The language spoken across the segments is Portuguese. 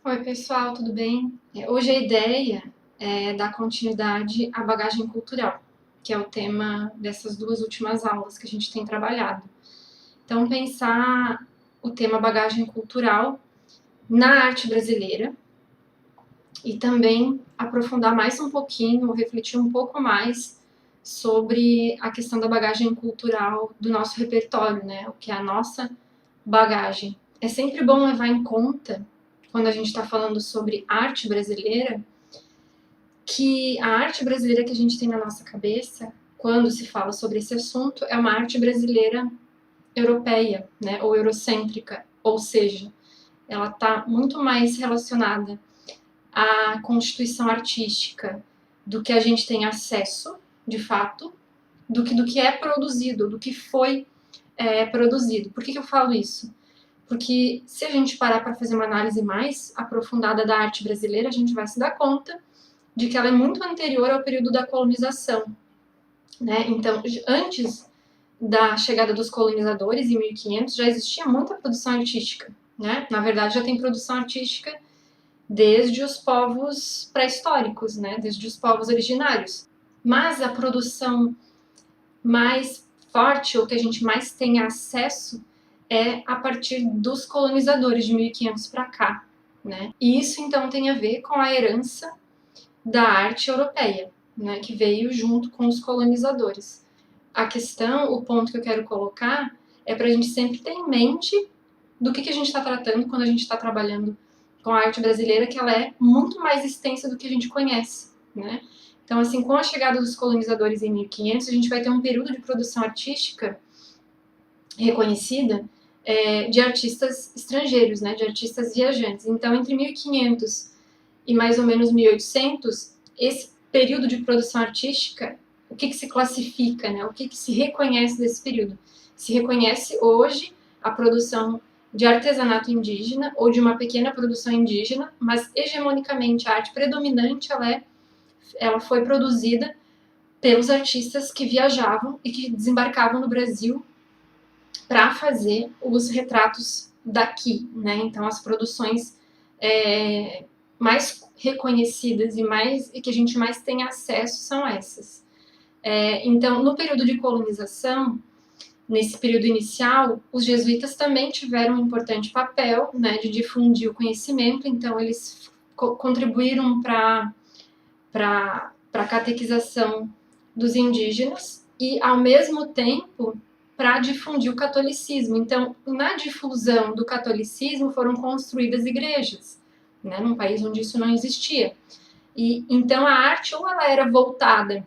Oi, pessoal, tudo bem? Hoje a ideia é dar continuidade à bagagem cultural, que é o tema dessas duas últimas aulas que a gente tem trabalhado. Então, pensar o tema bagagem cultural na arte brasileira e também aprofundar mais um pouquinho, refletir um pouco mais sobre a questão da bagagem cultural do nosso repertório, né? O que é a nossa bagagem. É sempre bom levar em conta, quando a gente está falando sobre arte brasileira, que a arte brasileira que a gente tem na nossa cabeça, quando se fala sobre esse assunto, é uma arte brasileira europeia, né, ou eurocêntrica, ou seja, ela está muito mais relacionada à constituição artística do que a gente tem acesso, de fato, do que é produzido, do que foi produzido. Por que eu falo isso? Porque se a gente parar para fazer uma análise mais aprofundada da arte brasileira, a gente vai se dar conta de que ela é muito anterior ao período da colonização, né? Então, antes da chegada dos colonizadores, em 1500, já existia muita produção artística, né? Na verdade, já tem produção artística desde os povos pré-históricos, né? Desde os povos originários. Mas a produção mais forte, ou que a gente mais tem acesso, é a partir dos colonizadores de 1500 para cá, né? E isso então tem a ver com a herança da arte europeia, né, que veio junto com os colonizadores. A questão, o ponto que eu quero colocar é para a gente sempre ter em mente do que a gente está tratando quando a gente está trabalhando com a arte brasileira, que ela é muito mais extensa do que a gente conhece, né? Então, assim, com a chegada dos colonizadores em 1500, a gente vai ter um período de produção artística reconhecida de artistas estrangeiros, né, de artistas viajantes. Então, entre 1500 e mais ou menos 1800, esse período de produção artística, o que se classifica, né? O que se reconhece desse período? Se reconhece hoje a produção de artesanato indígena ou de uma pequena produção indígena, mas hegemonicamente a arte predominante ela foi produzida pelos artistas que viajavam e que desembarcavam no Brasil para fazer os retratos daqui, né? Então as produções mais reconhecidas e que a gente mais tem acesso são essas. Então, no período de colonização, nesse período inicial, os jesuítas também tiveram um importante papel, né, de difundir o conhecimento. Então, eles contribuíram para a catequização dos indígenas e, ao mesmo tempo, para difundir o catolicismo. Então, na difusão do catolicismo foram construídas igrejas, né, num país onde isso não existia. E então a arte ou ela era voltada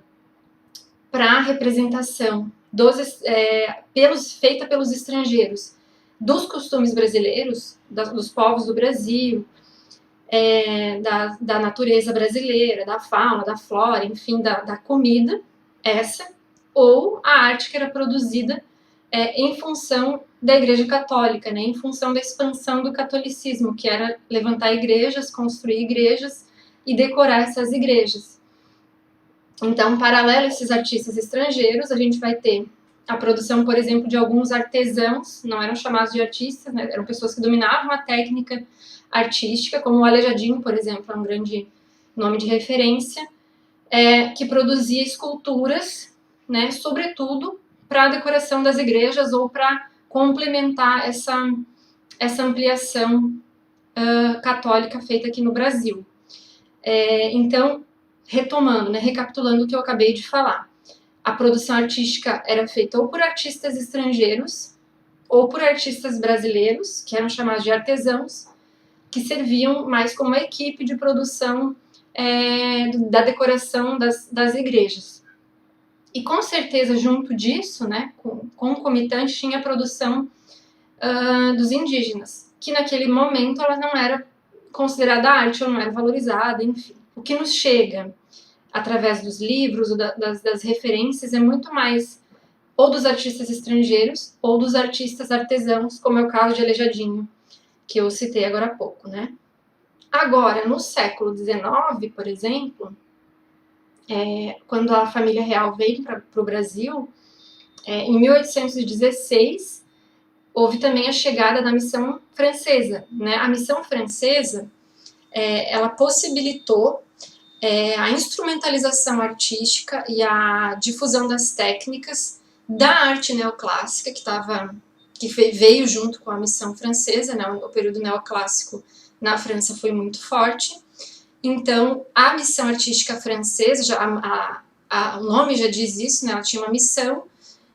para a representação feita pelos estrangeiros dos costumes brasileiros, dos povos do Brasil, da natureza brasileira, da fauna, da flora, enfim, da comida, ou a arte que era produzida em função da Igreja Católica, né, em função da expansão do catolicismo, que era levantar igrejas, construir igrejas e decorar essas igrejas. Então, paralelo a esses artistas estrangeiros, a gente vai ter a produção, por exemplo, de alguns artesãos, não eram chamados de artistas, né, eram pessoas que dominavam a técnica artística, como o Aleijadinho, por exemplo, é um grande nome de referência, que produzia esculturas, né, sobretudo para a decoração das igrejas ou para complementar essa ampliação católica feita aqui no Brasil. Então, retomando, né, recapitulando o que eu acabei de falar, a produção artística era feita ou por artistas estrangeiros ou por artistas brasileiros, que eram chamados de artesãos, que serviam mais como a equipe de produção da decoração das igrejas. E com certeza, junto disso, né, concomitante, tinha a produção dos indígenas, que naquele momento ela não era considerada arte ou não era valorizada, enfim. O que nos chega através dos livros ou das referências é muito mais ou dos artistas estrangeiros ou dos artistas artesãos, como é o caso de Aleijadinho, que eu citei agora há pouco, né? Agora, no século XIX, por exemplo, quando a família real veio para o Brasil, em 1816, houve também a chegada da missão francesa, né? A missão francesa, ela possibilitou a instrumentalização artística e a difusão das técnicas da arte neoclássica, que veio junto com a missão francesa, né? O período neoclássico na França foi muito forte. Então, a missão artística francesa, o nome já diz isso, né? Ela tinha uma missão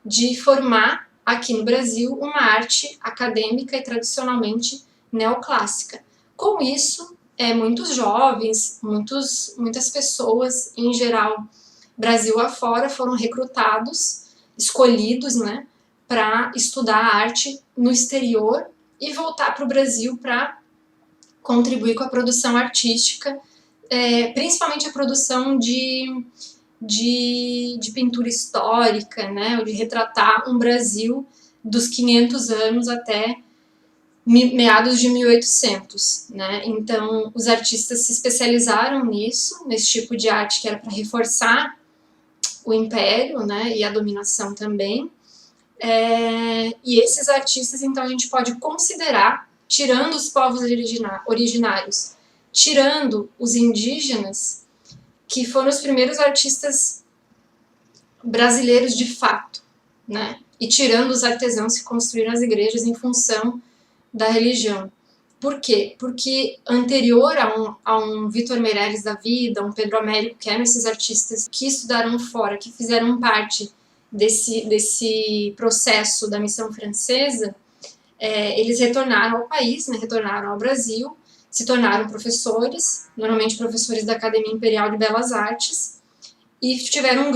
de formar aqui no Brasil uma arte acadêmica e tradicionalmente neoclássica. Com isso, muitos jovens, muitas pessoas, em geral, Brasil afora, foram recrutados, escolhidos, né, para estudar arte no exterior e voltar para o Brasil para contribuir com a produção artística, principalmente a produção de pintura histórica, né, ou de retratar um Brasil dos 500 anos até meados de 1800, né? Então, os artistas se especializaram nesse tipo de arte que era para reforçar o império, né, e a dominação também. E esses artistas, então, a gente pode considerar, tirando os povos originários, tirando os indígenas, que foram os primeiros artistas brasileiros de fato, né? E tirando os artesãos que construíram as igrejas em função da religião. Por quê? Porque anterior a um Vitor Meirelles da vida, um Pedro Américo, que eram esses artistas que estudaram fora, que fizeram parte desse processo da missão francesa, eles retornaram ao país, né, retornaram ao Brasil, se tornaram professores, normalmente professores da Academia Imperial de Belas Artes, e tiveram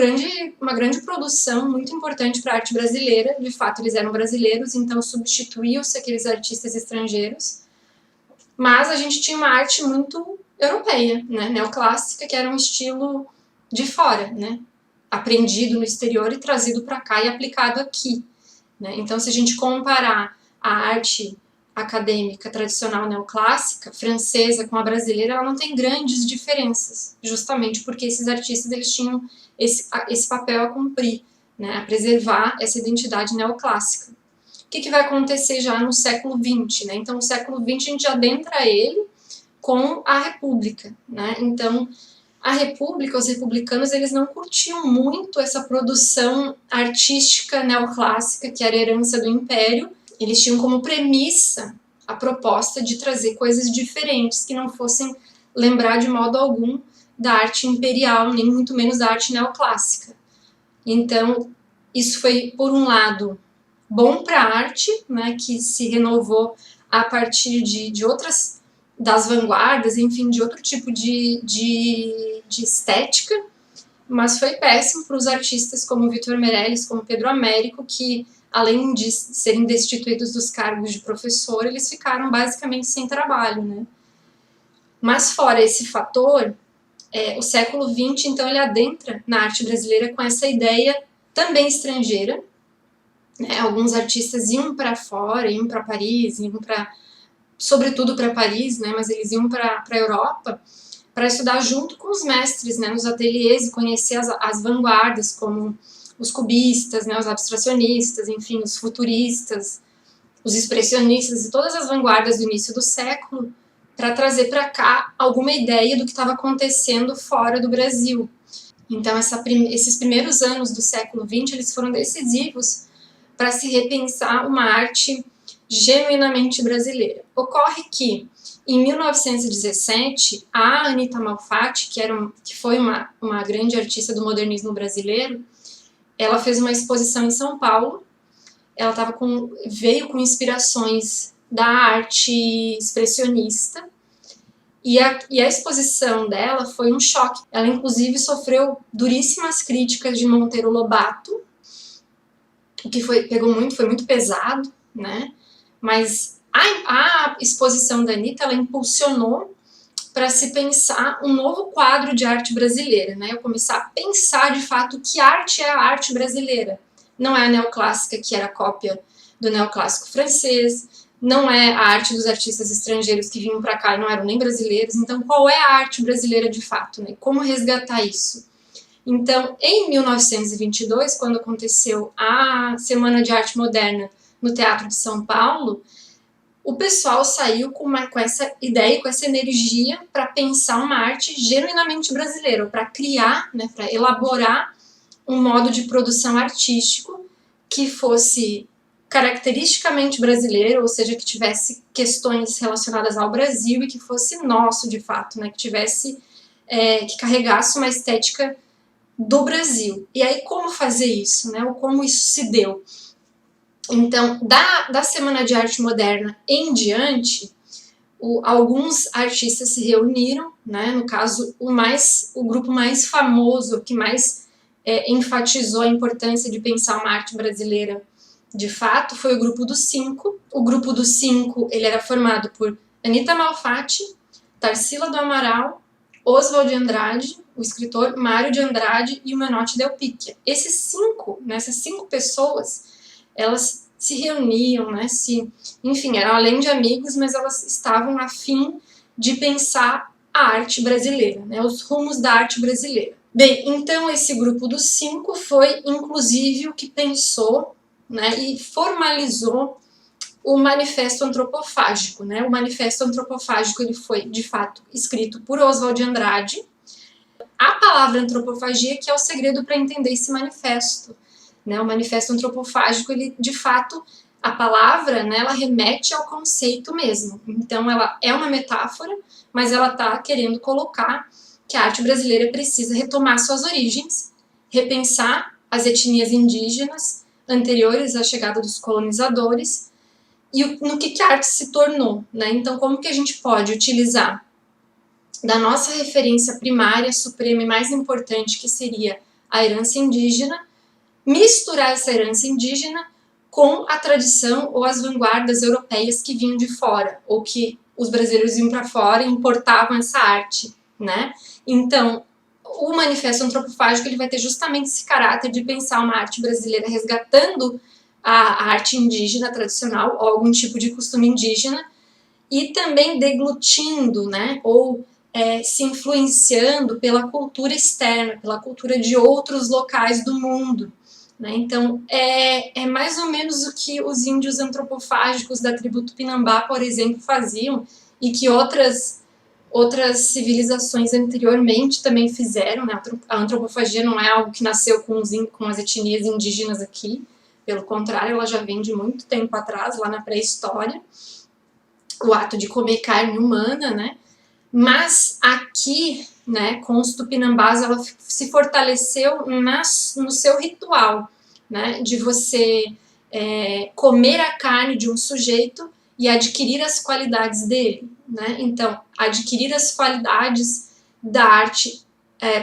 uma grande produção muito importante para a arte brasileira. De fato, eles eram brasileiros, então substituiu-se aqueles artistas estrangeiros. Mas a gente tinha uma arte muito europeia, né, neoclássica, que era um estilo de fora, né, aprendido no exterior e trazido para cá e aplicado aqui, né. Então, se a gente comparar a arte acadêmica tradicional neoclássica francesa com a brasileira, ela não tem grandes diferenças, justamente porque esses artistas eles tinham esse papel a cumprir, né, a preservar essa identidade neoclássica. O que vai acontecer já no século XX, né? Então, no século XX a gente adentra ele com a República, né? Então, a República, os republicanos, eles não curtiam muito essa produção artística neoclássica, que era a herança do Império. Eles tinham como premissa a proposta de trazer coisas diferentes, que não fossem lembrar de modo algum da arte imperial, nem muito menos da arte neoclássica. Então, isso foi, por um lado, bom para a arte, né, que se renovou a partir de outras, das vanguardas, enfim, de outro tipo de estética, mas foi péssimo para os artistas como Vitor Meirelles, como Pedro Américo, que, além de serem destituídos dos cargos de professor, eles ficaram basicamente sem trabalho, né. Mas fora esse fator, o século XX, então, ele adentra na arte brasileira com essa ideia também estrangeira, né? Alguns artistas iam para fora, iam para Paris, sobretudo para Paris, né? Mas eles iam para a Europa para estudar junto com os mestres, né? Nos ateliês e conhecer as vanguardas, como os cubistas, né? Os abstracionistas, enfim, os futuristas, os expressionistas e todas as vanguardas do início do século, para trazer para cá alguma ideia do que estava acontecendo fora do Brasil. Então, esses primeiros anos do século XX, eles foram decisivos para se repensar uma arte genuinamente brasileira. Ocorre que, em 1917, a Anita Malfatti, que foi uma grande artista do modernismo brasileiro, ela fez uma exposição em São Paulo. Ela veio com inspirações da arte expressionista, e a exposição dela foi um choque. Ela, inclusive, sofreu duríssimas críticas de Monteiro Lobato, o que foi muito pesado, né? Mas a exposição da Anita, ela impulsionou para se pensar um novo quadro de arte brasileira, né? Eu começar a pensar, de fato, que arte é a arte brasileira. Não é a neoclássica, que era cópia do neoclássico francês, não é a arte dos artistas estrangeiros que vinham para cá e não eram nem brasileiros. Então, qual é a arte brasileira de fato, né? Como resgatar isso? Então, em 1922, quando aconteceu a Semana de Arte Moderna no Teatro de São Paulo, o pessoal saiu com essa ideia, com essa energia para pensar uma arte genuinamente brasileira, para criar, né, para elaborar um modo de produção artístico que fosse caracteristicamente brasileiro, ou seja, que tivesse questões relacionadas ao Brasil e que fosse nosso de fato, né, que tivesse, que carregasse uma estética do Brasil. E aí como fazer isso, né, ou como isso se deu? Então, da Semana de Arte Moderna em diante, alguns artistas se reuniram, né? No caso, o grupo mais famoso, que mais enfatizou a importância de pensar uma arte brasileira de fato, foi o Grupo dos Cinco. O Grupo dos Cinco, ele era formado por Anita Malfatti, Tarsila do Amaral, Oswald de Andrade, o escritor Mário de Andrade e o Menotti Del Picchia. Essas cinco pessoas, elas se reuniam, né? Enfim, eram além de amigos, mas elas estavam a fim de pensar a arte brasileira, né? Os rumos da arte brasileira. Bem, então esse grupo dos cinco foi, inclusive, o que pensou, né, e formalizou o Manifesto Antropofágico, né? O Manifesto Antropofágico ele foi, de fato, escrito por Oswald de Andrade. A palavra antropofagia que é o segredo para entender esse manifesto. Né? O Manifesto Antropofágico, ele, de fato, a palavra, né, ela remete ao conceito mesmo. Então, ela é uma metáfora, mas ela está querendo colocar que a arte brasileira precisa retomar suas origens, repensar as etnias indígenas anteriores à chegada dos colonizadores e no que a arte se tornou. Né? Então, como que a gente pode utilizar da nossa referência primária, suprema e mais importante, que seria a herança indígena, misturar essa herança indígena com a tradição ou as vanguardas europeias que vinham de fora, ou que os brasileiros iam para fora e importavam essa arte, né? Então, o Manifesto Antropofágico ele vai ter justamente esse caráter de pensar uma arte brasileira resgatando a arte indígena tradicional, ou algum tipo de costume indígena, e também deglutindo, né, ou se influenciando pela cultura externa, pela cultura de outros locais do mundo. Né? Então, é mais ou menos o que os índios antropofágicos da tribo Tupinambá, por exemplo, faziam e que outras civilizações anteriormente também fizeram. Né? A antropofagia não é algo que nasceu com as etnias indígenas aqui, pelo contrário, ela já vem de muito tempo atrás, lá na pré-história, o ato de comer carne humana, né? Mas aqui, né, com os tupinambás, ela se fortaleceu no seu ritual, né, de você comer a carne de um sujeito e adquirir as qualidades dele. Né? Então, adquirir as qualidades da arte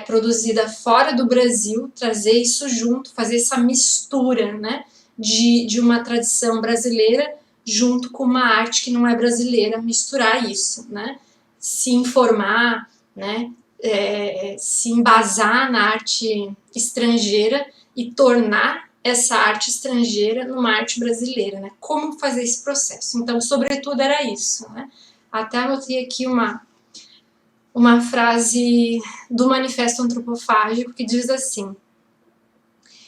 produzida fora do Brasil, trazer isso junto, fazer essa mistura, né, de uma tradição brasileira junto com uma arte que não é brasileira, misturar isso, né? Se informar, né, se embasar na arte estrangeira e tornar essa arte estrangeira numa arte brasileira, né? Como fazer esse processo? Então, sobretudo, era isso, né? Até anotei aqui uma frase do Manifesto Antropofágico que diz assim: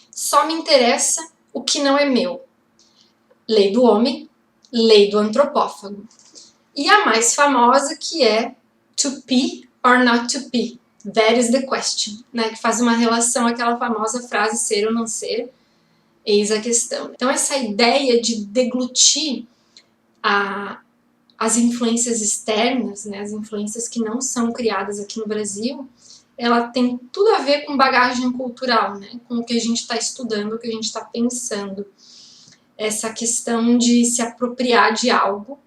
só me interessa o que não é meu. Lei do homem, lei do antropófago. E a mais famosa, que é to be or not to be, that is the question, né? Que faz uma relação àquela famosa frase ser ou não ser, eis a questão. Então essa ideia de deglutir as influências externas, né? As influências que não são criadas aqui no Brasil, ela tem tudo a ver com bagagem cultural, né? Com o que a gente está estudando, o que a gente está pensando. Essa questão de se apropriar de algo,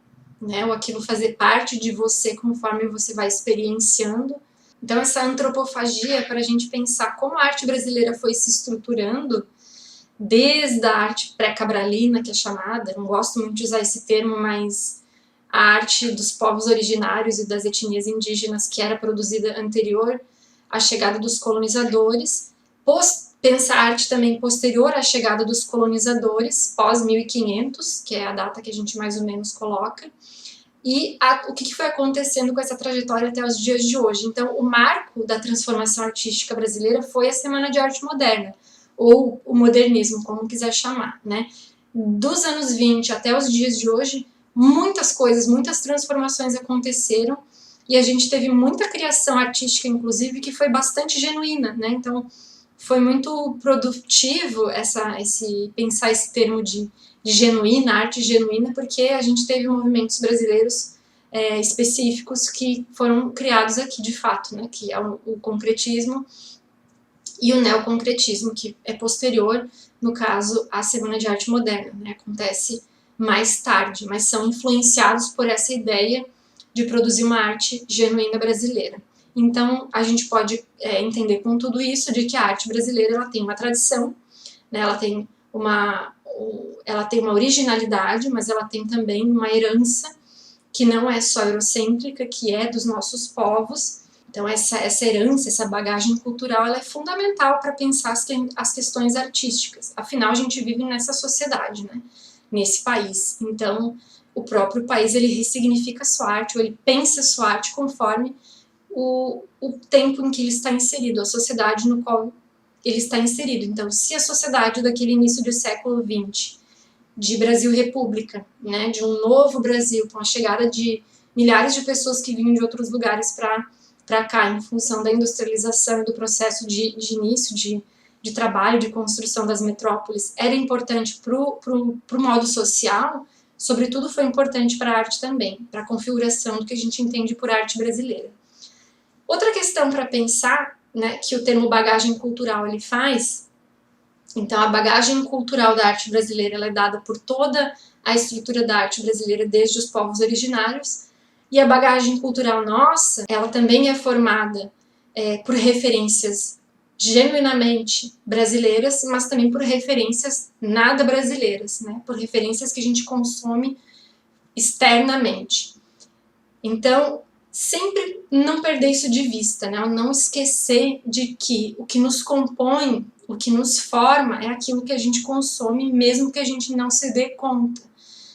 né, ou aquilo fazer parte de você conforme você vai experienciando. Então essa antropofagia é para a gente pensar como a arte brasileira foi se estruturando desde a arte pré-cabralina, que é chamada, não gosto muito de usar esse termo, mas a arte dos povos originários e das etnias indígenas que era produzida anterior à chegada dos colonizadores, pensar a arte também posterior à chegada dos colonizadores, pós 1500, que é a data que a gente mais ou menos coloca, e o que foi acontecendo com essa trajetória até os dias de hoje. Então, o marco da transformação artística brasileira foi a Semana de Arte Moderna, ou o modernismo, como quiser chamar. Né? Dos anos 20 até os dias de hoje, muitas coisas, muitas transformações aconteceram e a gente teve muita criação artística, inclusive, que foi bastante genuína, né? Então, foi muito produtivo pensar esse termo de genuína, arte genuína, porque a gente teve movimentos brasileiros específicos que foram criados aqui de fato, né? Que é o concretismo e o neoconcretismo, que é posterior, no caso, à Semana de Arte Moderna, né? Acontece mais tarde, mas são influenciados por essa ideia de produzir uma arte genuína brasileira. Então, a gente pode entender com tudo isso de que a arte brasileira ela tem uma tradição, né? Ela tem uma originalidade, mas ela tem também uma herança que não é só eurocêntrica, que é dos nossos povos. Então, essa herança, essa bagagem cultural, ela é fundamental para pensar as questões artísticas. Afinal, a gente vive nessa sociedade, né? Nesse país. Então, o próprio país, ele ressignifica a sua arte, ou ele pensa a sua arte conforme o tempo em que ele está inserido, a sociedade no qual ele está inserido. Então, se a sociedade daquele início do século XX, de Brasil República, né, de um novo Brasil, com a chegada de milhares de pessoas que vinham de outros lugares para cá, em função da industrialização e do processo de início de trabalho, de construção das metrópoles, era importante para o modo social, sobretudo foi importante para a arte também, para a configuração do que a gente entende por arte brasileira. Outra questão para pensar, né, que o termo bagagem cultural ele faz, então a bagagem cultural da arte brasileira ela é dada por toda a estrutura da arte brasileira desde os povos originários, e a bagagem cultural nossa, ela também é formada por referências genuinamente brasileiras, mas também por referências nada brasileiras, né, por referências que a gente consome externamente. Então, sempre não perder isso de vista, né? Não esquecer de que o que nos compõe, o que nos forma é aquilo que a gente consome, mesmo que a gente não se dê conta.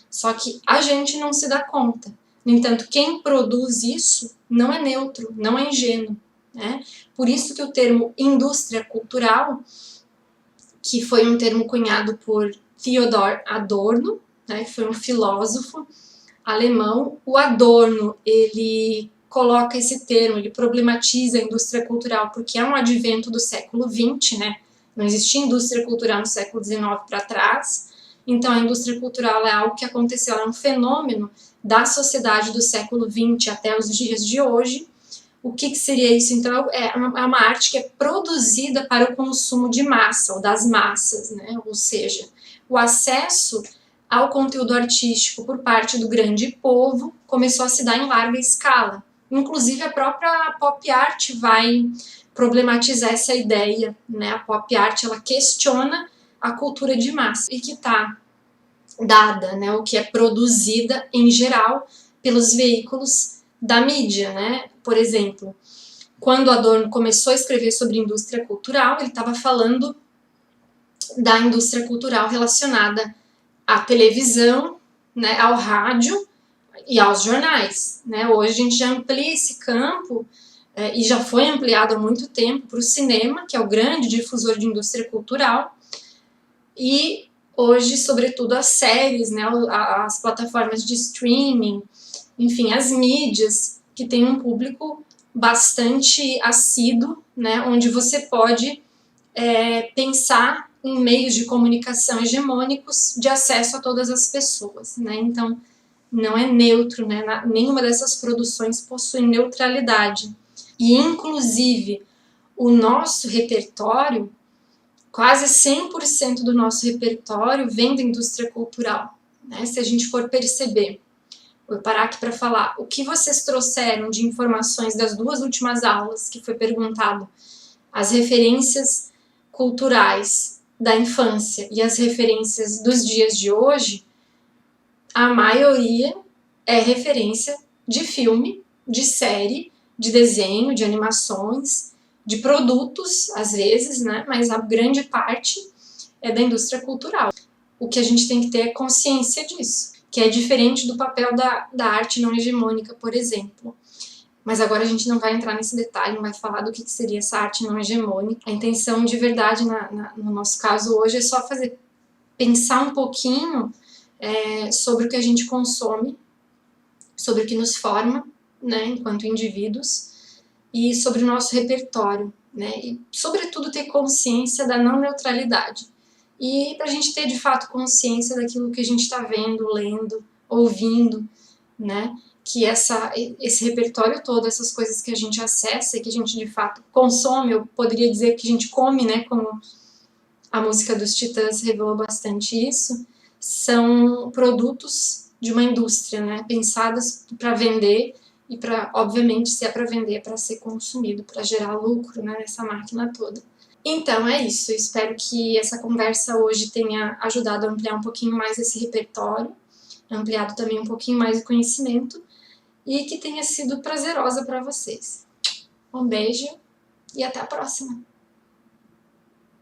Só que a gente não se dá conta. No entanto, quem produz isso não é neutro, não é ingênuo, né? Por isso que o termo indústria cultural, que foi um termo cunhado por Theodor Adorno, né, que foi um filósofo alemão, o Adorno, ele coloca esse termo, ele problematiza a indústria cultural porque é um advento do século XX, né? Não existia indústria cultural no século XIX para trás, então a indústria cultural é algo que aconteceu, é um fenômeno da sociedade do século XX até os dias de hoje. O que seria isso? Então é uma arte que é produzida para o consumo de massa, ou das massas, né? Ou seja, o acesso ao conteúdo artístico por parte do grande povo começou a se dar em larga escala. Inclusive a própria pop art vai problematizar essa ideia, né? A pop art ela questiona a cultura de massa e que está dada, né? O que é produzida em geral pelos veículos da mídia, né? Por exemplo, quando Adorno começou a escrever sobre indústria cultural, ele estava falando da indústria cultural relacionada à televisão, né, ao rádio e aos jornais, né? Hoje a gente já amplia esse campo e já foi ampliado há muito tempo para o cinema, que é o grande difusor de indústria cultural, e hoje, sobretudo, as séries, né, as plataformas de streaming, enfim, as mídias, que têm um público bastante assíduo, né, onde você pode pensar em meios de comunicação hegemônicos de acesso a todas as pessoas, né? Então, não é neutro, né? Nenhuma dessas produções possui neutralidade. E, inclusive, o nosso repertório, quase 100% do nosso repertório vem da indústria cultural, né? Se a gente for perceber, vou parar aqui para falar, o que vocês trouxeram de informações das duas últimas aulas, que foi perguntado, as referências culturais da infância e as referências dos dias de hoje, a maioria é referência de filme, de série, de desenho, de animações, de produtos, às vezes, né? Mas a grande parte é da indústria cultural. O que a gente tem que ter é consciência disso, que é diferente do papel da arte não hegemônica, por exemplo. Mas agora a gente não vai entrar nesse detalhe, não vai falar do que seria essa arte não hegemônica. A intenção de verdade, no nosso caso hoje, é só pensar um pouquinho sobre o que a gente consome, sobre o que nos forma, né, enquanto indivíduos, e sobre o nosso repertório, né, e sobretudo ter consciência da não neutralidade. E para a gente ter de fato consciência daquilo que a gente está vendo, lendo, ouvindo, né, que esse repertório todo, essas coisas que a gente acessa e que a gente de fato consome, eu poderia dizer que a gente come, né, como a música dos Titãs revelou bastante isso, são produtos de uma indústria, né, pensadas para vender e para, obviamente, se é para vender, é para ser consumido, para gerar lucro, né, nessa máquina toda. Então é isso, espero que essa conversa hoje tenha ajudado a ampliar um pouquinho mais esse repertório, ampliado também um pouquinho mais o conhecimento e que tenha sido prazerosa para vocês. Um beijo e até a próxima!